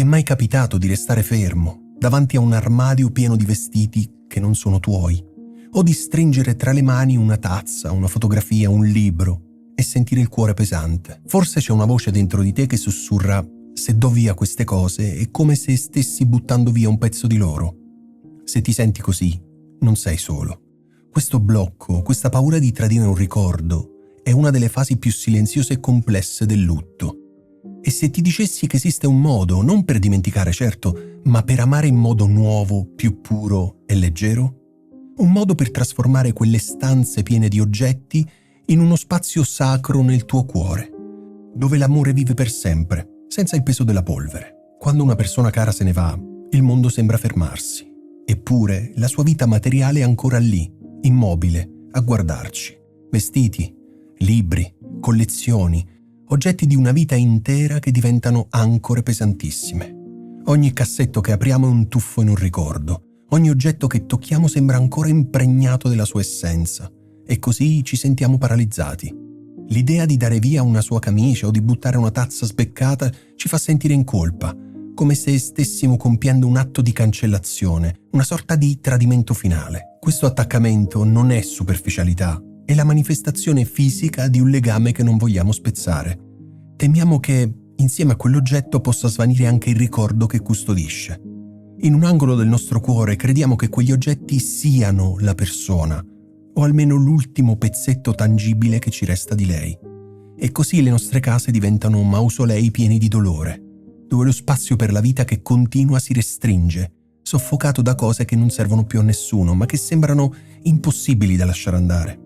Ti è mai capitato di restare fermo davanti a un armadio pieno di vestiti che non sono tuoi? O di stringere tra le mani una tazza, una fotografia, un libro e sentire il cuore pesante? Forse c'è una voce dentro di te che sussurra: se do via queste cose è come se stessi buttando via un pezzo di loro. Se ti senti così, non sei solo. Questo blocco, questa paura di tradire un ricordo, è una delle fasi più silenziose e complesse del lutto. E se ti dicessi che esiste un modo, non per dimenticare certo, ma per amare in modo nuovo, più puro e leggero? Un modo per trasformare quelle stanze piene di oggetti in uno spazio sacro nel tuo cuore, dove l'amore vive per sempre, senza il peso della polvere. Quando una persona cara se ne va, il mondo sembra fermarsi. Eppure la sua vita materiale è ancora lì, immobile, a guardarci. Vestiti, libri, collezioni, oggetti di una vita intera che diventano ancore pesantissime. Ogni cassetto che apriamo è un tuffo in un ricordo. Ogni oggetto che tocchiamo sembra ancora impregnato della sua essenza. E così ci sentiamo paralizzati. L'idea di dare via una sua camicia o di buttare una tazza sbeccata ci fa sentire in colpa, come se stessimo compiendo un atto di cancellazione, una sorta di tradimento finale. Questo attaccamento non è superficialità, è la manifestazione fisica di un legame che non vogliamo spezzare. Temiamo che, insieme a quell'oggetto, possa svanire anche il ricordo che custodisce. In un angolo del nostro cuore crediamo che quegli oggetti siano la persona, o almeno l'ultimo pezzetto tangibile che ci resta di lei. E così le nostre case diventano mausolei pieni di dolore, dove lo spazio per la vita che continua si restringe, soffocato da cose che non servono più a nessuno, ma che sembrano impossibili da lasciare andare.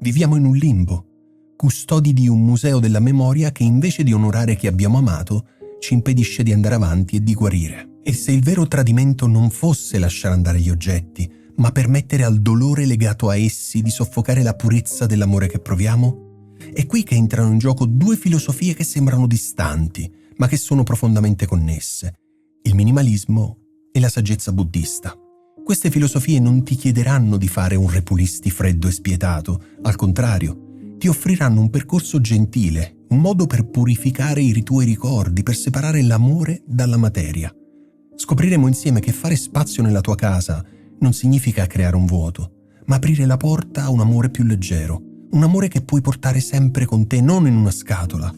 Viviamo in un limbo, custodi di un museo della memoria che invece di onorare chi abbiamo amato, ci impedisce di andare avanti e di guarire. E se il vero tradimento non fosse lasciare andare gli oggetti, ma permettere al dolore legato a essi di soffocare la purezza dell'amore che proviamo? È qui che entrano in gioco due filosofie che sembrano distanti, ma che sono profondamente connesse: il minimalismo e la saggezza buddista. Queste filosofie non ti chiederanno di fare un repulisti freddo e spietato, al contrario, ti offriranno un percorso gentile, un modo per purificare i tuoi ricordi, per separare l'amore dalla materia. Scopriremo insieme che fare spazio nella tua casa non significa creare un vuoto, ma aprire la porta a un amore più leggero, un amore che puoi portare sempre con te, non in una scatola,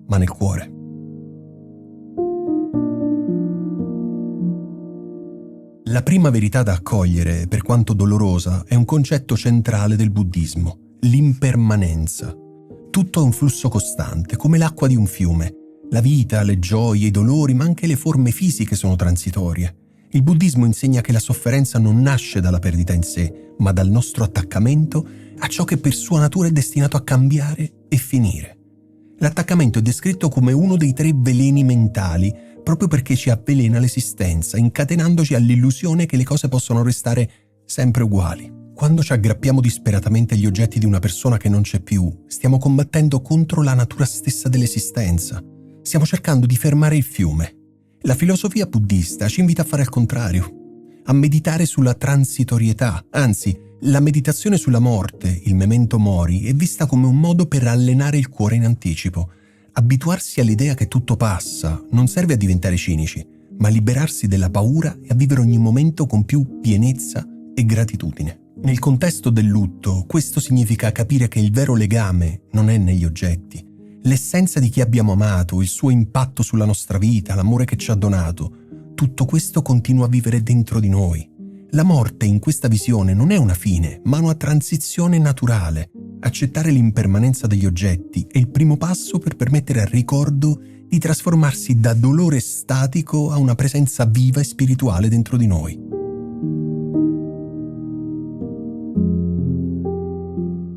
ma nel cuore. La prima verità da accogliere, per quanto dolorosa, è un concetto centrale del buddismo: l'impermanenza. Tutto è un flusso costante, come l'acqua di un fiume. La vita, le gioie, i dolori, ma anche le forme fisiche sono transitorie. Il buddismo insegna che la sofferenza non nasce dalla perdita in sé, ma dal nostro attaccamento a ciò che per sua natura è destinato a cambiare e finire. L'attaccamento è descritto come uno dei 3 veleni mentali, proprio perché ci avvelena l'esistenza, incatenandoci all'illusione che le cose possono restare sempre uguali. Quando ci aggrappiamo disperatamente agli oggetti di una persona che non c'è più, stiamo combattendo contro la natura stessa dell'esistenza. Stiamo cercando di fermare il fiume. La filosofia buddista ci invita a fare il contrario, a meditare sulla transitorietà, anzi, la meditazione sulla morte, il memento mori, è vista come un modo per allenare il cuore in anticipo. Abituarsi all'idea che tutto passa non serve a diventare cinici, ma a liberarsi della paura e a vivere ogni momento con più pienezza e gratitudine. Nel contesto del lutto, questo significa capire che il vero legame non è negli oggetti. L'essenza di chi abbiamo amato, il suo impatto sulla nostra vita, l'amore che ci ha donato, tutto questo continua a vivere dentro di noi. La morte in questa visione non è una fine, ma una transizione naturale. Accettare l'impermanenza degli oggetti è il primo passo per permettere al ricordo di trasformarsi da dolore statico a una presenza viva e spirituale dentro di noi.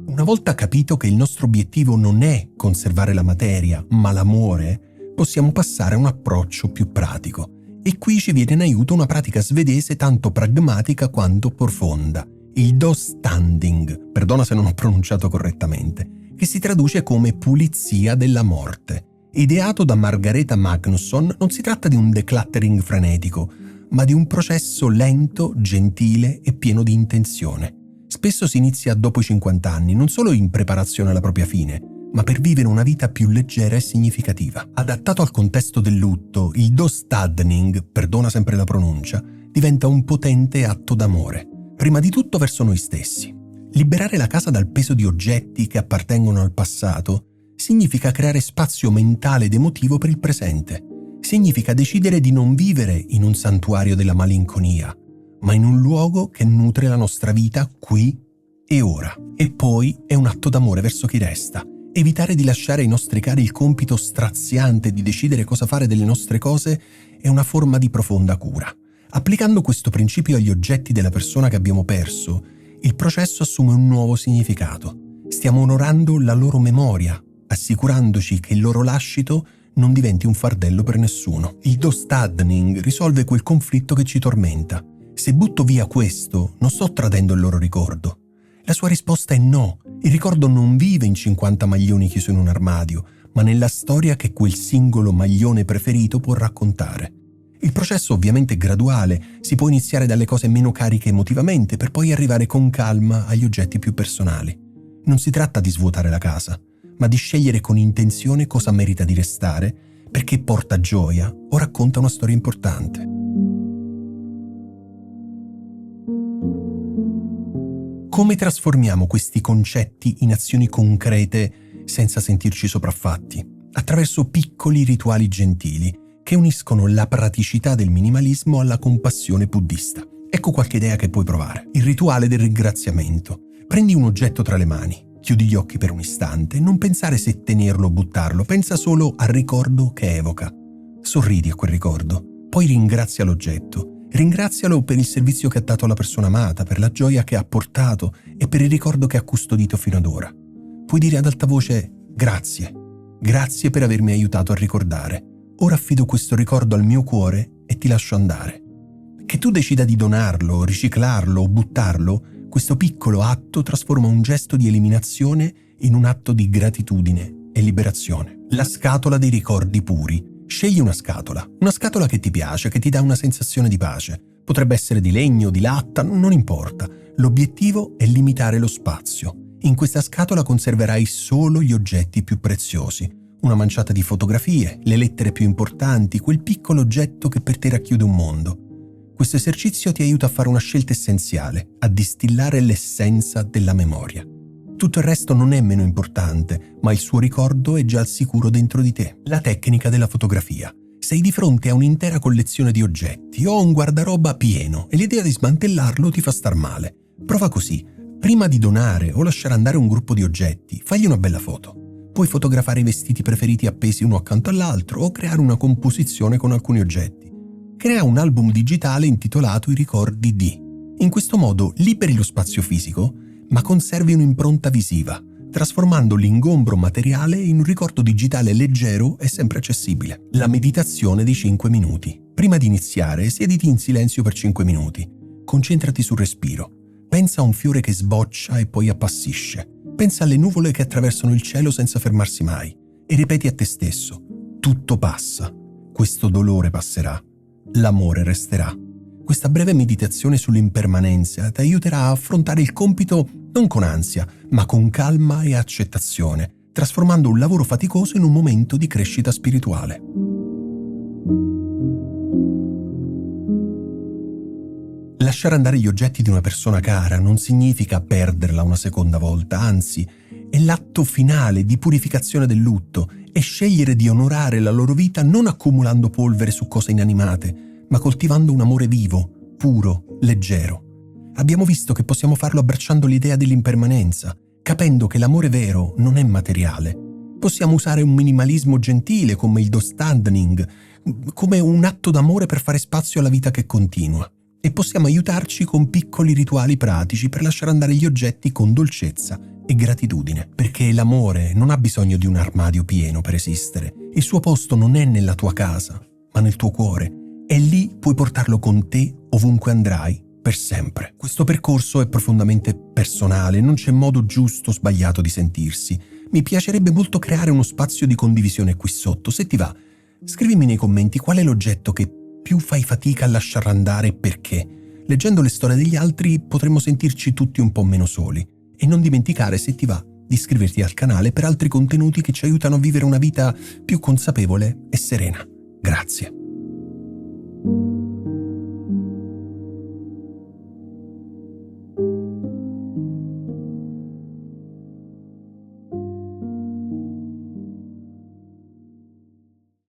Una volta capito che il nostro obiettivo non è conservare la materia, ma l'amore, possiamo passare a un approccio più pratico. E qui ci viene in aiuto una pratica svedese tanto pragmatica quanto profonda, il Do Standing, perdona se non ho pronunciato correttamente, che si traduce come pulizia della morte. Ideato da Margareta Magnusson, non si tratta di un decluttering frenetico, ma di un processo lento, gentile e pieno di intenzione. Spesso si inizia dopo i 50 anni, non solo in preparazione alla propria fine, ma per vivere una vita più leggera e significativa. Adattato al contesto del lutto, il dostadning, perdona sempre la pronuncia, diventa un potente atto d'amore, prima di tutto verso noi stessi. Liberare la casa dal peso di oggetti che appartengono al passato significa creare spazio mentale ed emotivo per il presente. Significa decidere di non vivere in un santuario della malinconia, ma in un luogo che nutre la nostra vita qui e ora. E poi è un atto d'amore verso chi resta. Evitare di lasciare ai nostri cari il compito straziante di decidere cosa fare delle nostre cose è una forma di profonda cura. Applicando questo principio agli oggetti della persona che abbiamo perso, il processo assume un nuovo significato. Stiamo onorando la loro memoria, assicurandoci che il loro lascito non diventi un fardello per nessuno. Il dostadning risolve quel conflitto che ci tormenta. Se butto via questo, non sto tradendo il loro ricordo. La sua risposta è no. Il ricordo non vive in 50 maglioni chiusi in un armadio, ma nella storia che quel singolo maglione preferito può raccontare. Il processo ovviamente è graduale, si può iniziare dalle cose meno cariche emotivamente per poi arrivare con calma agli oggetti più personali. Non si tratta di svuotare la casa, ma di scegliere con intenzione cosa merita di restare, perché porta gioia o racconta una storia importante. Come trasformiamo questi concetti in azioni concrete senza sentirci sopraffatti? Attraverso piccoli rituali gentili che uniscono la praticità del minimalismo alla compassione buddista. Ecco qualche idea che puoi provare. Il rituale del ringraziamento. Prendi un oggetto tra le mani, chiudi gli occhi per un istante, non pensare se tenerlo o buttarlo, pensa solo al ricordo che evoca. Sorridi a quel ricordo, poi ringrazia l'oggetto. Ringrazialo per il servizio che ha dato alla persona amata, per la gioia che ha portato e per il ricordo che ha custodito fino ad ora. Puoi dire ad alta voce grazie. Grazie per avermi aiutato a ricordare. Ora affido questo ricordo al mio cuore e ti lascio andare. Che tu decida di donarlo, riciclarlo o buttarlo, questo piccolo atto trasforma un gesto di eliminazione in un atto di gratitudine e liberazione. La scatola dei ricordi puri. Scegli una scatola che ti piace, che ti dà una sensazione di pace. Potrebbe essere di legno, di latta, non importa. L'obiettivo è limitare lo spazio. In questa scatola conserverai solo gli oggetti più preziosi. Una manciata di fotografie, le lettere più importanti, quel piccolo oggetto che per te racchiude un mondo. Questo esercizio ti aiuta a fare una scelta essenziale, a distillare l'essenza della memoria. Tutto il resto non è meno importante, ma il suo ricordo è già al sicuro dentro di te. La tecnica della fotografia. Sei di fronte a un'intera collezione di oggetti o un guardaroba pieno e l'idea di smantellarlo ti fa star male. Prova così. Prima di donare o lasciare andare un gruppo di oggetti, fagli una bella foto. Puoi fotografare i vestiti preferiti appesi uno accanto all'altro o creare una composizione con alcuni oggetti. Crea un album digitale intitolato I ricordi di. In questo modo liberi lo spazio fisico, ma conservi un'impronta visiva, trasformando l'ingombro materiale in un ricordo digitale leggero e sempre accessibile. La meditazione di 5 minuti. Prima di iniziare, siediti in silenzio per 5 minuti. Concentrati sul respiro. Pensa a un fiore che sboccia e poi appassisce. Pensa alle nuvole che attraversano il cielo senza fermarsi mai. E ripeti a te stesso: tutto passa. Questo dolore passerà. L'amore resterà. Questa breve meditazione sull'impermanenza ti aiuterà a affrontare il compito non con ansia, ma con calma e accettazione, trasformando un lavoro faticoso in un momento di crescita spirituale. Lasciare andare gli oggetti di una persona cara non significa perderla una seconda volta, anzi, è l'atto finale di purificazione del lutto e scegliere di onorare la loro vita non accumulando polvere su cose inanimate, ma coltivando un amore vivo, puro, leggero. Abbiamo visto che possiamo farlo abbracciando l'idea dell'impermanenza, capendo che l'amore vero non è materiale. Possiamo usare un minimalismo gentile come il dostadning, come un atto d'amore per fare spazio alla vita che continua. E possiamo aiutarci con piccoli rituali pratici per lasciare andare gli oggetti con dolcezza e gratitudine. Perché l'amore non ha bisogno di un armadio pieno per esistere. Il suo posto non è nella tua casa, ma nel tuo cuore. E lì puoi portarlo con te ovunque andrai, per sempre. Questo percorso è profondamente personale, non c'è modo giusto o sbagliato di sentirsi. Mi piacerebbe molto creare uno spazio di condivisione qui sotto. Se ti va, scrivimi nei commenti qual è l'oggetto che più fai fatica a lasciare andare e perché. Leggendo le storie degli altri potremmo sentirci tutti un po' meno soli. E non dimenticare, se ti va, di iscriverti al canale per altri contenuti che ci aiutano a vivere una vita più consapevole e serena. Grazie.